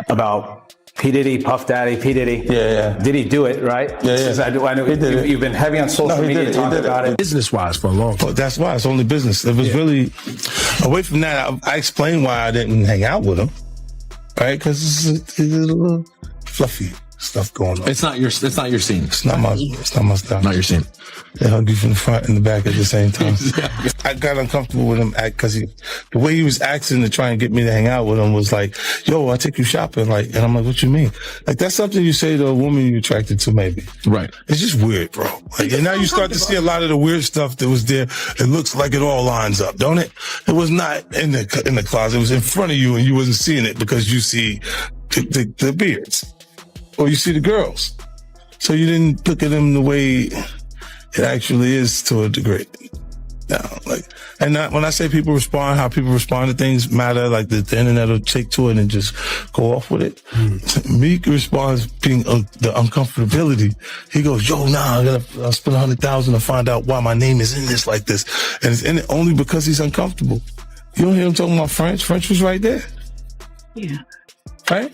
about P. Diddy, Puff Daddy, P. Diddy. Yeah. Did he do it, right? Yeah. I know you've been heavy on social media talking about it. Business-wise for a long time. Well, that's why it's only business. It was really, away from that, I explained why I didn't hang out with him, right? Because it's a little fluffy stuff going on. It's not your scene. It's not my style. Not your scene. They hug you from the front and the back at the same time. I got uncomfortable with him because the way he was acting to try and get me to hang out with him was like, yo, I'll take you shopping. Like, and I'm like, what you mean? Like, that's something you say to a woman you're attracted to, maybe. Right. It's just weird, bro. Like, and now you start to see a lot of the weird stuff that was there. It looks like it all lines up, don't it? It was not in the closet. It was in front of you and you wasn't seeing it because you see the beards. Or you see the girls. So you didn't look at them the way it actually is to a degree. Now, when I say people respond, how people respond to things matter, like the internet will take to it and just go off with it. Meek responds being the uncomfortability. He goes, yo, I'll spend $100,000 to find out why my name is in this like this. And it's in it only because he's uncomfortable. You don't hear him talking about French. French was right there. Yeah. Right?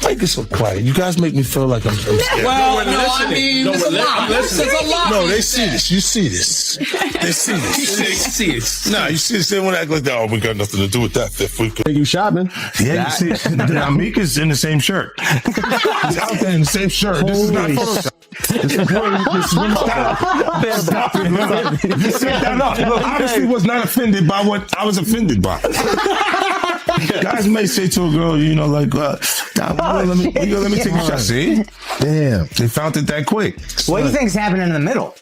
Why you get so quiet? You guys make me feel like I'm scared. Well, I mean, there's a lot. There's a lot. No, they see this. You see this. They see this. They see it. Nah, you see this. They want to act like that. Oh, we got nothing to do with that. If we could. You shopping? Yeah, you see. Now, Mika's in the same shirt. He's out there in the same shirt. This is not Photoshop. This is stop it, man. You set that up. Look, obviously was not offended by what I was offended by. Guys may say to a girl, you know, like, let me take a shot. See? Damn. They found it that quick. What do you think's happening in the middle?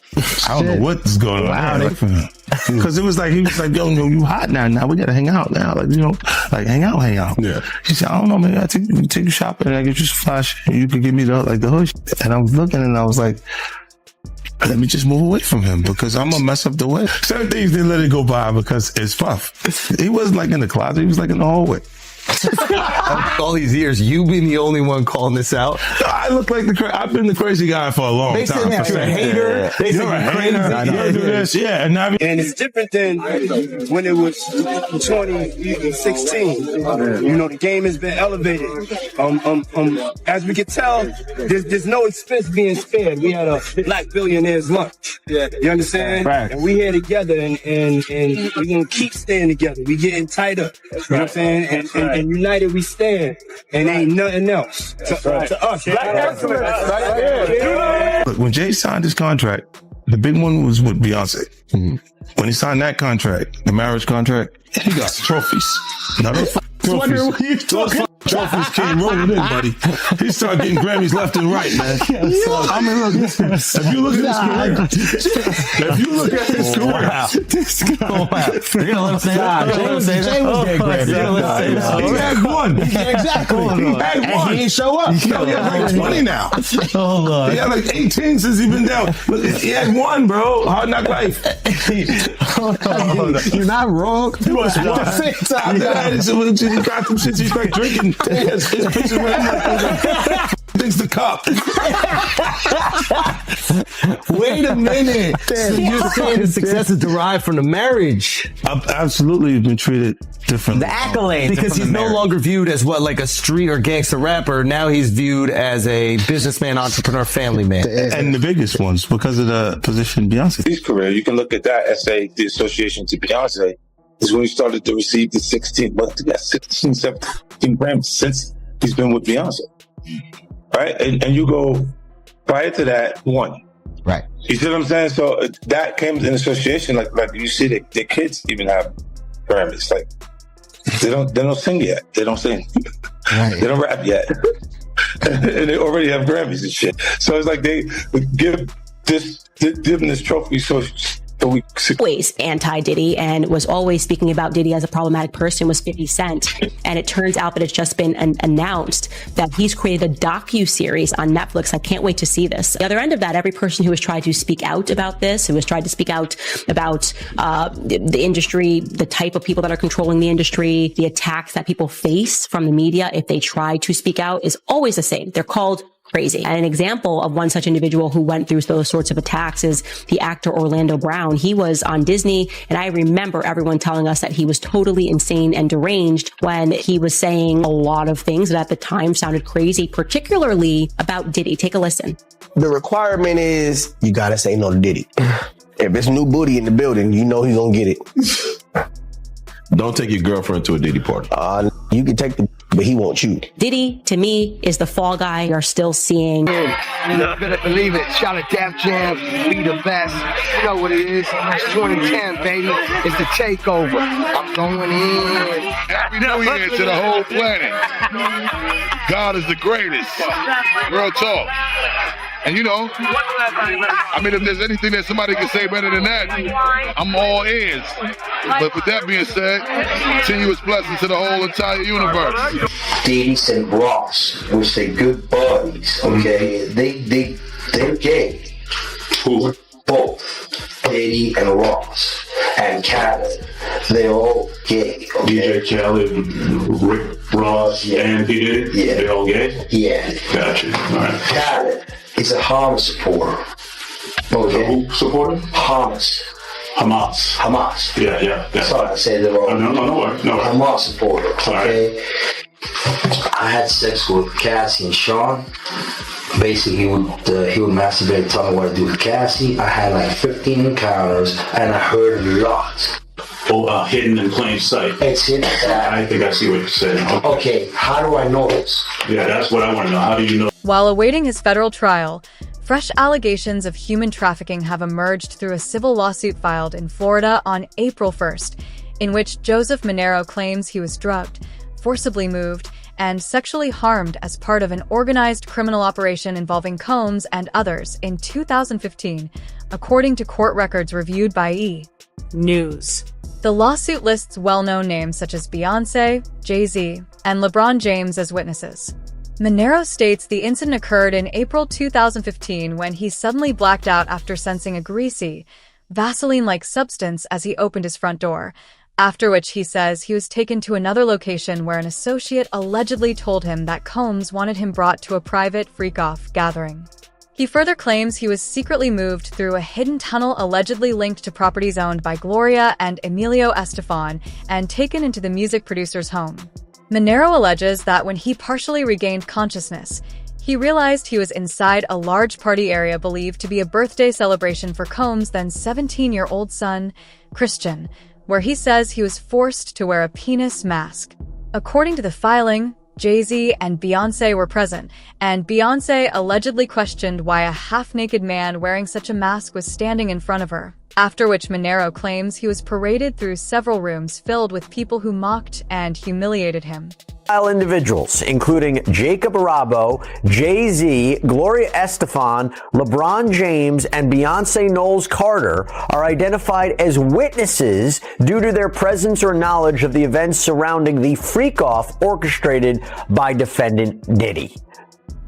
I don't know what's going on. Because it was like, he was like, yo, you hot now. Now we got to hang out now. Like, you know, like hang out. Yeah. He said, I don't know, man. I take you shopping and I get you some flash and you can give me the hood. And I was looking and I was like, let me just move away from him because I'm gonna mess up the way. Certain things they let it go by because it's Puff. He wasn't like in the closet. He was like in the hallway. All these years, you being the only one calling this out. I look like I've been the crazy guy for a long time. You're a hater. You're a hater. You do this, yeah. And it's different than when it was 2016. You know, the game has been elevated. As we can tell, there's no expense being spared. We had a Black Billionaires lunch. Yeah, you understand? Right. And we here together, and we're gonna keep staying together. We getting tighter. You know what I'm saying? And united we stand, and ain't nothing else to us. Black excellence, right? Look, when Jay signed his contract, the big one was with Beyonce. When he signed that contract, the marriage contract, he got trophies. Now those trophies came rolling in, buddy. He started getting Grammys left and right, man. I mean, look, if you look at his career, You're gonna let him say that. Jay was getting Grammy. he had one. Exactly. He had one. And he ain't show up. He had like 20 now. Oh, He had like 18 since he been down. But he had one, bro. Hard Knock Life. You're not wrong. He was one. He got some shit he's like drinking. His picture thinks the cup. Wait a minute. So you're saying the success is derived from the marriage? I've absolutely been treated differently. The accolades. Because he's no longer viewed as what, like a street or gangster rapper. Now he's viewed as a businessman, entrepreneur, family man. And the biggest ones because of the position Beyonce. His career, you can look at that as say the association to Beyonce is when he started to receive the 16 Grammys since he's been with Beyonce. Right? And you go prior to that, one. Right. You see what I'm saying? So that came in association, like you see the kids even have Grammys. Like they don't sing yet. They don't sing. Right. They don't rap yet. And they already have Grammys and shit. So it's like they give them this trophy so we always anti-Diddy and was always speaking about Diddy as a problematic person was 50 Cent. And it turns out that it's just been announced that he's created a docu-series on Netflix. I can't wait to see this. The other end of that, every person who has tried to speak out about this, who has tried to speak out about the industry, the type of people that are controlling the industry, the attacks that people face from the media if they try to speak out is always the same. They're called crazy. And an example of one such individual who went through those sorts of attacks is the actor Orlando Brown. He was on Disney, and I remember everyone telling us that he was totally insane and deranged when he was saying a lot of things that at the time sounded crazy, particularly about Diddy. Take a listen. The requirement is you gotta say no to Diddy. If it's new booty in the building, you know he's gonna get it. Don't take your girlfriend to a Diddy party. You can take the, but he won't you. Diddy, to me, is the fall guy we are still seeing. You better believe it. Shout at Def Jam, be the best. You know what it is. It's 2010, baby. It's the takeover. I'm going in. Happy New Year to the whole planet. God is the greatest. Real talk. And you know, I mean, if there's anything that somebody can say better than that, I'm all ears. But with that being said, continuous blessings to the whole entire universe. Diddy and Ross, which they good buddies, okay? They're gay. Who? Both. Diddy and Ross. And Khaled. They're all gay. Okay? DJ Khaled, Rick Ross, and P. Diddy? Yeah. They all gay? Yeah. Gotcha. All right. Khaled is a Hamas supporter. Okay? Who supporter? Hamas. Yeah. Sorry, I said it wrong. No worries. Hamas supporter. Okay? Right. I had sex with Cassie and Sean. Basically, he would masturbate and tell me what to do with Cassie. I had like 15 encounters, and I heard a lot. Hidden in plain sight. It's hidden. I think I see what you're saying. Okay, how do I know this? Yeah, that's what I want to know. How do you know? While awaiting his federal trial, fresh allegations of human trafficking have emerged through a civil lawsuit filed in Florida on April 1st, in which Joseph Monero claims he was drugged, forcibly moved, and sexually harmed as part of an organized criminal operation involving Combs and others in 2015, according to court records reviewed by E! News. The lawsuit lists well-known names such as Beyoncé, Jay-Z, and LeBron James as witnesses. Monero states the incident occurred in April 2015 when he suddenly blacked out after sensing a greasy, Vaseline-like substance as he opened his front door, after which he says he was taken to another location where an associate allegedly told him that Combs wanted him brought to a private freak-off gathering. He further claims he was secretly moved through a hidden tunnel allegedly linked to properties owned by Gloria and Emilio Estefan and taken into the music producer's home. Monero alleges that when he partially regained consciousness, he realized he was inside a large party area believed to be a birthday celebration for Combs' then 17-year-old son, Christian, where he says he was forced to wear a penis mask. According to the filing, Jay-Z and Beyoncé were present, and Beyoncé allegedly questioned why a half-naked man wearing such a mask was standing in front of her, after which Monero claims he was paraded through several rooms filled with people who mocked and humiliated him. Individuals, including Jacob Arabo, Jay-Z, Gloria Estefan, LeBron James, and Beyoncé Knowles Carter, are identified as witnesses due to their presence or knowledge of the events surrounding the freak-off orchestrated by defendant Diddy.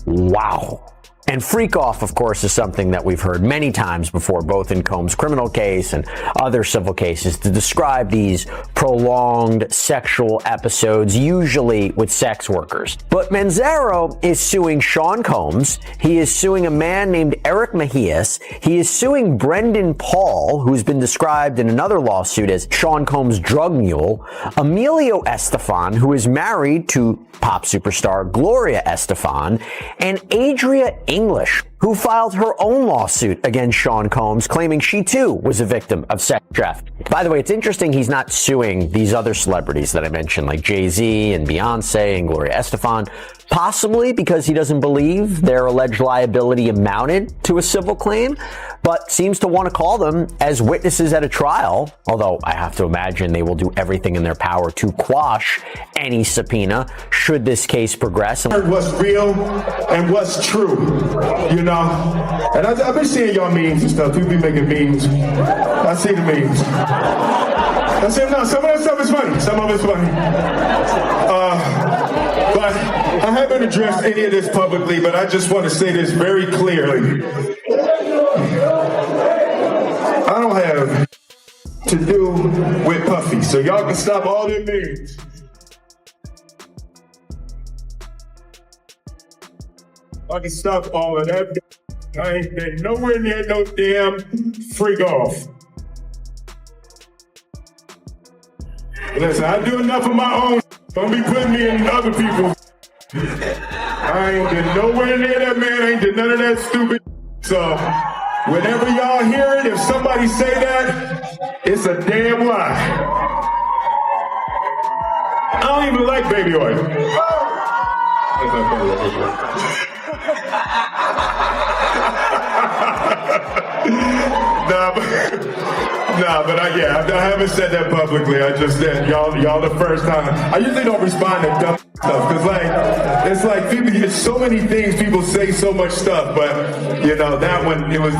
Wow. And freak off, of course, is something that we've heard many times before, both in Combs' criminal case and other civil cases, to describe these prolonged sexual episodes, usually with sex workers. But Manzaro is suing Sean Combs. He is suing a man named Eric Mejias. He is suing Brendan Paul, who's been described in another lawsuit as Sean Combs' drug mule, Emilio Estefan, who is married to pop superstar Gloria Estefan, and Adria English, who filed her own lawsuit against Sean Combs, claiming she too was a victim of sex trafficking. By the way, it's interesting he's not suing these other celebrities that I mentioned, like Jay-Z and Beyoncé and Gloria Estefan, possibly because he doesn't believe their alleged liability amounted to a civil claim, but seems to want to call them as witnesses at a trial, although I have to imagine they will do everything in their power to quash any subpoena should this case progress. What's real and what's true, you know? And I've been seeing y'all memes and stuff. People be making memes. I see the memes. I say, no, some of that stuff is funny. Some of it's funny. But I haven't addressed any of this publicly, but I just want to say this very clearly. I don't have to do with Puffy, so y'all can stop all them memes. fucking stuff all of that. I ain't been nowhere near no damn freak off. Listen, I do enough of my own. Don't be putting me in other people's. I ain't been nowhere near that man. I ain't did none of that stupid. So, whenever y'all hear it, if somebody say that, it's a damn lie. I don't even like baby oil. But I haven't said that publicly. I just said y'all the first time. I usually don't respond to dumb stuff because it's like people. There's so many things people say, so much stuff. But you know that one, it was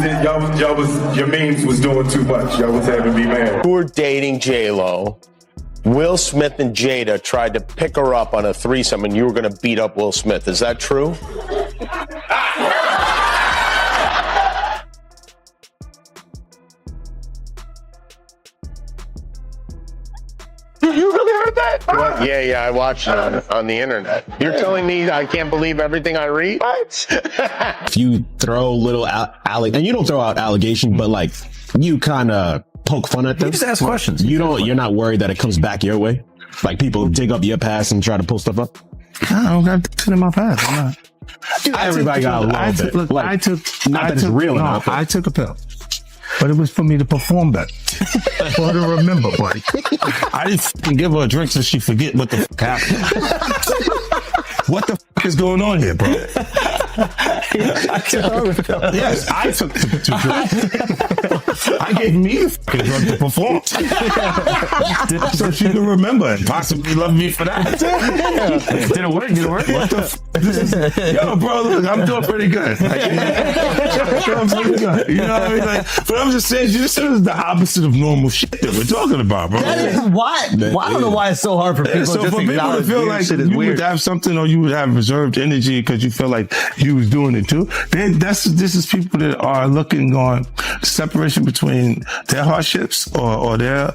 your memes was doing too much. Y'all was having me mad. You were dating J-Lo. Will Smith and Jada tried to pick her up on a threesome, and you were going to beat up Will Smith. Is that true? You really heard that? What? Yeah, I watched it on the internet. You're telling me I can't believe everything I read? If you throw little and you don't throw out allegations, but like you kind of poke fun at them. You just ask questions. You're not worried that it comes back your way? Like people dig up your past and try to pull stuff up? I don't got shit in my past. I'm not. Everybody got a little bit. Look, like, I took I took a pill. But it was for me to perform better. For her to remember, buddy. I didn't give her a drink so she forget what the happened. What the is going on here, bro? Yes, I took the drinks. I gave me the drug to perform. So she can remember and possibly love me for that. Did it work? What the yo, bro, look, I'm doing pretty good. Like, you know what I mean? Like, but I'm just saying, this is the opposite of normal shit that we're talking about, bro. That is why. I don't know why it's so hard for people so just for to people to feel like shit is you weird. would have something or you would have reserved energy because you feel like you was doing it too. This is people that are looking on separation between their hardships or their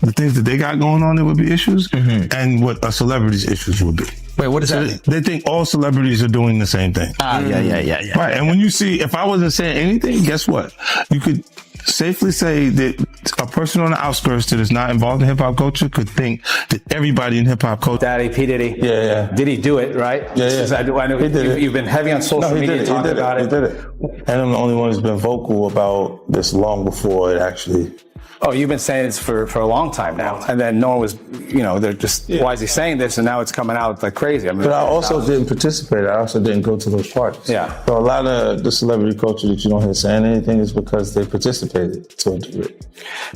the things that they got going on that would be issues and what a celebrity's issues would be. Wait, what does that mean? They think all celebrities are doing the same thing. Yeah. Right, and when you see, if I wasn't saying anything, guess what? You could safely say that a person on the outskirts that is not involved in hip hop culture could think that everybody in hip hop culture. Daddy, P. Diddy. Yeah. Did he do it, right? Yeah. I know He did it. you've been heavy on social media talking about it. He did it. And I'm the only one who's been vocal about this long before it actually. Oh, you've been saying this for a long time now. And then no one was, they're just, why is he saying this? And now it's coming out like crazy. I mean, but I also didn't participate. I also didn't go to those parties. Yeah. So a lot of the celebrity culture that you don't hear saying anything is because they participated to a degree.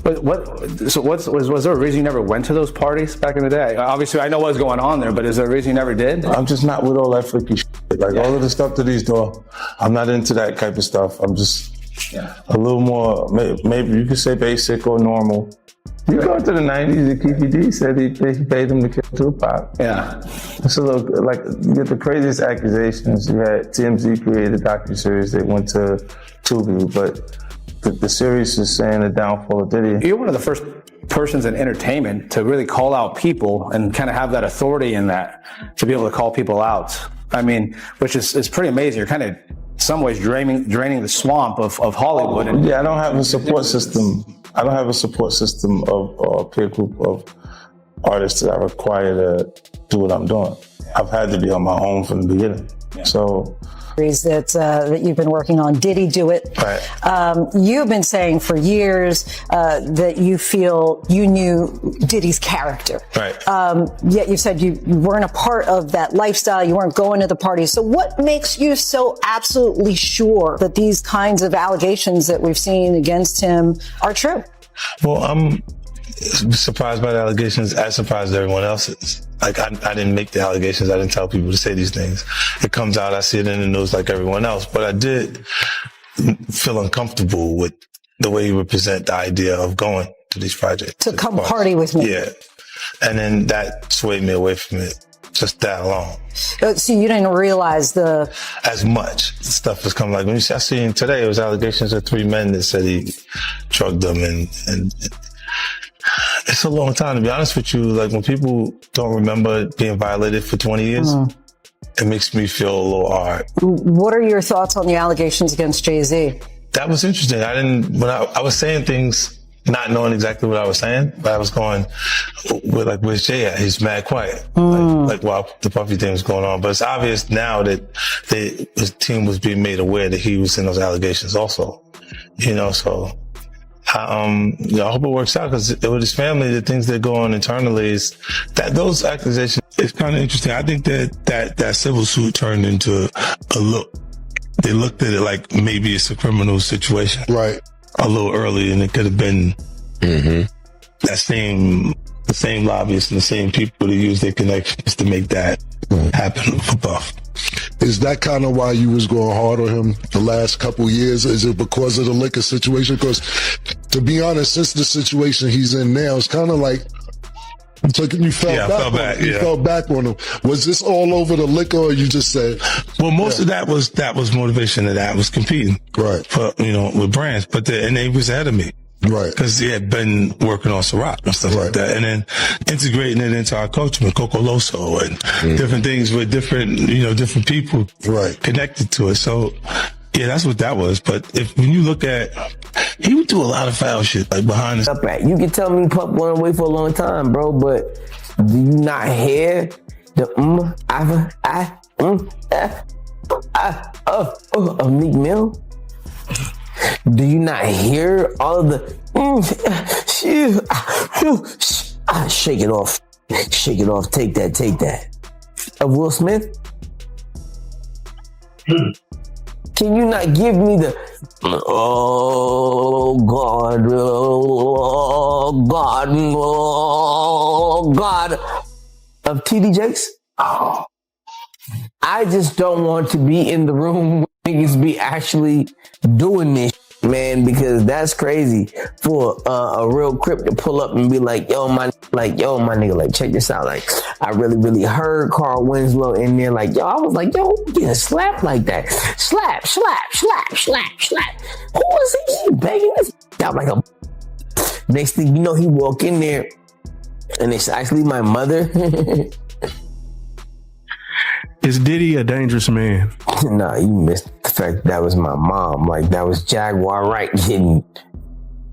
But was there a reason you never went to those parties back in the day? Obviously, I know what was going on there, but is there a reason you never did? I'm just not with all that freaky shit. Like all of the stuff that he's doing, I'm not into that type of stuff. I'm just a little more, maybe you could say basic or normal. You go to the 90s, and Keefe D said he paid him to kill Tupac. Yeah. It's a little, like, you get the craziest accusations. You had TMZ created a docuseries. They went to Tubi, but the series is saying the downfall of Diddy. You're one of the first persons in entertainment to really call out people and kind of have that authority in that, to be able to call people out. I mean, which is pretty amazing. You're kind of, in some ways, draining the swamp of Hollywood. Yeah, I don't have a support system. I don't have a support system of peer group of artists that I require to do what I'm doing. I've had to be on my own from the beginning. So that you've been working on. Diddy do it? Right. You've been saying for years that you feel you knew Diddy's character. Right. Yet you said you weren't a part of that lifestyle. You weren't going to the parties. So what makes you so absolutely sure that these kinds of allegations that we've seen against him are true? Well, I'm surprised by the allegations, as surprised as everyone else is. Like, I didn't make the allegations. I didn't tell people to say these things. It comes out, I see it in the news like everyone else. But I did feel uncomfortable with the way you would present the idea of going to these projects. To come party with me. Yeah. And then that swayed me away from it. Just that alone. So you didn't realize as much stuff was coming. Like when I seen today, it was allegations of 3 men that said he drugged them and it's a long time, to be honest with you. Like when people don't remember being violated for 20 years, it makes me feel a little odd. What are your thoughts on the allegations against Jay-Z? That was interesting. When I was saying things, not knowing exactly what I was saying, but I was going, where's Jay at? He's mad quiet. Like while the Puffy thing was going on. But it's obvious now that his team was being made aware that he was in those allegations also. So I hope it works out, because with his family, the things that go on internally is that those accusations, it's kind of interesting. I think that civil suit turned into a look. They looked at it like maybe it's a criminal situation. Right. A little early, and it could have been the same lobbyists and the same people that use their connections to make that happen for Puff. Is that kind of why you was going hard on him the last couple years? Is it because of the liquor situation? Because, to be honest, since the situation he's in now, it's kind of like you fell back on him. Was this all over the liquor, or you just said? Well, most of that was motivation. That was competing, right? For with brands, and he was ahead of me. Right. Because he had been working on Ciroc and stuff like that. And then integrating it into our culture with Coco Loso and different things with different people connected to it. So, yeah, that's what that was. But when you look at, he would do a lot of foul shit, like behind his... You can tell me Pup went away for a long time, bro, but do you not hear the of Meek Mill? Do you not hear all of the shake it off, take that of Will Smith? Can you not give me the oh God of TD Jakes? Oh. I just don't want to be in the room where niggas be actually doing this, man, because that's crazy for a real Crip to pull up and be like, yo, my nigga, like, check this out. Like, I really heard Carl Winslow in there. Like, yo, I was like, yo, getting slapped like that. Slap. Who is he begging this out like a... Next thing you know, he walk in there and it's actually my mother. Is Diddy a dangerous man? Nah, you missed the fact that was my mom. Like, that was Jaguar Wright getting...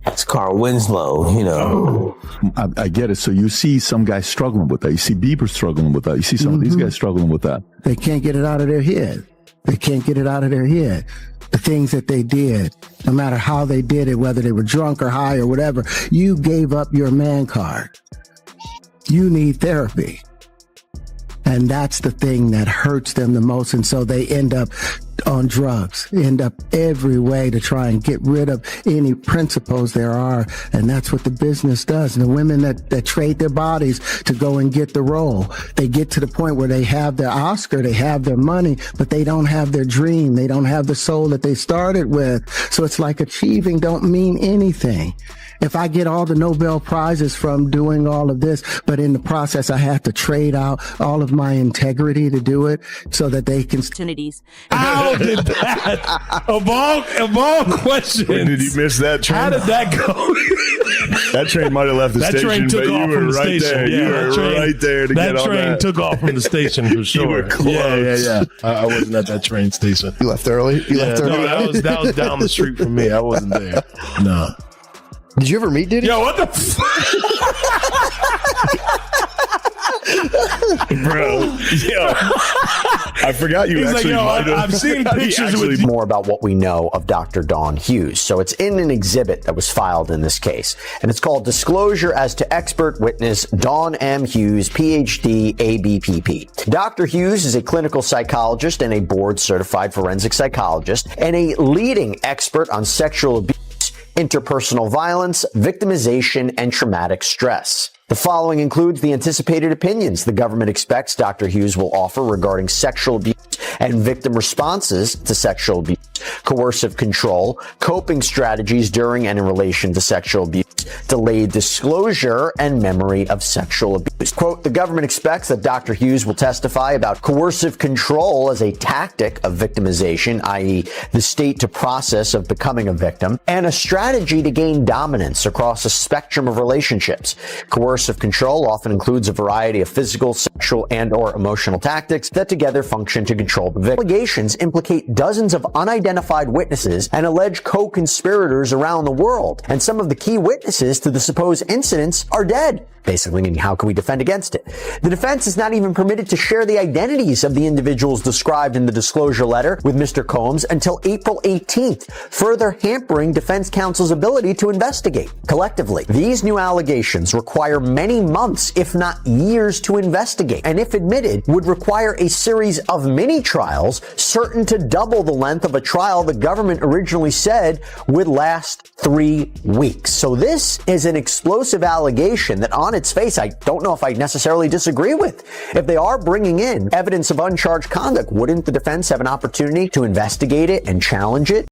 That's Carl Winslow, I get it. So you see some guys struggling with that. You see Bieber struggling with that. You see some of these guys struggling with that. They can't get it out of their head. The things that they did, no matter how they did it, whether they were drunk or high or whatever, you gave up your man card. You need therapy. And that's the thing that hurts them the most. And so they end up on drugs, end up every way to try and get rid of any principles there are. And that's what the business does. And the women that trade their bodies to go and get the role, they get to the point where they have their Oscar, they have their money, but they don't have their dream. They don't have the soul that they started with. So it's like achieving don't mean anything. If I get all the Nobel Prizes from doing all of this, but in the process I have to trade out all of my integrity to do it so that they can... Opportunities. How did that? Of all questions. When did you miss that train? How did that go? That train might have left the station, but you were right there. You were right there to get on that. That train took off from the station for sure. You were close. Yeah. I wasn't at that train station. You left early? No, that was down the street from me. I wasn't there. No. Did you ever meet Diddy? Yo, what the Bro, yo, I forgot you actually might have. I've seen pictures with more about what we know of Dr. Dawn Hughes. So it's in an exhibit that was filed in this case, and it's called Disclosure as to Expert Witness Dawn M. Hughes, PhD, ABPP. Dr. Hughes is a clinical psychologist and a board-certified forensic psychologist and a leading expert on sexual abuse, interpersonal violence, victimization, and traumatic stress. The following includes the anticipated opinions the government expects Dr. Hughes will offer regarding sexual abuse and victim responses to sexual abuse, coercive control, coping strategies during and in relation to sexual abuse, delayed disclosure, and memory of sexual abuse. Quote, the government expects that Dr. Hughes will testify about coercive control as a tactic of victimization, i.e. the state to process of becoming a victim, and a strategy to gain dominance across a spectrum of relationships. Coercive control often includes a variety of physical, sexual, and or emotional tactics that together function to control the victim. Allegations implicate dozens of unidentified witnesses and alleged co-conspirators around the world, and some of the key witnesses to the supposed incidents are dead. Basically meaning, how can we defend against it? The defense is not even permitted to share the identities of the individuals described in the disclosure letter with Mr. Combs until April 18th, further hampering defense counsel's ability to investigate. Collectively, these new allegations require many months, if not years, to investigate, and if admitted, would require a series of mini trials, certain to double the length of a trial the government originally said would last 3 weeks. So this is an explosive allegation that on its face, I don't know if I necessarily disagree with. If they are bringing in evidence of uncharged conduct, wouldn't the defense have an opportunity to investigate it and challenge it?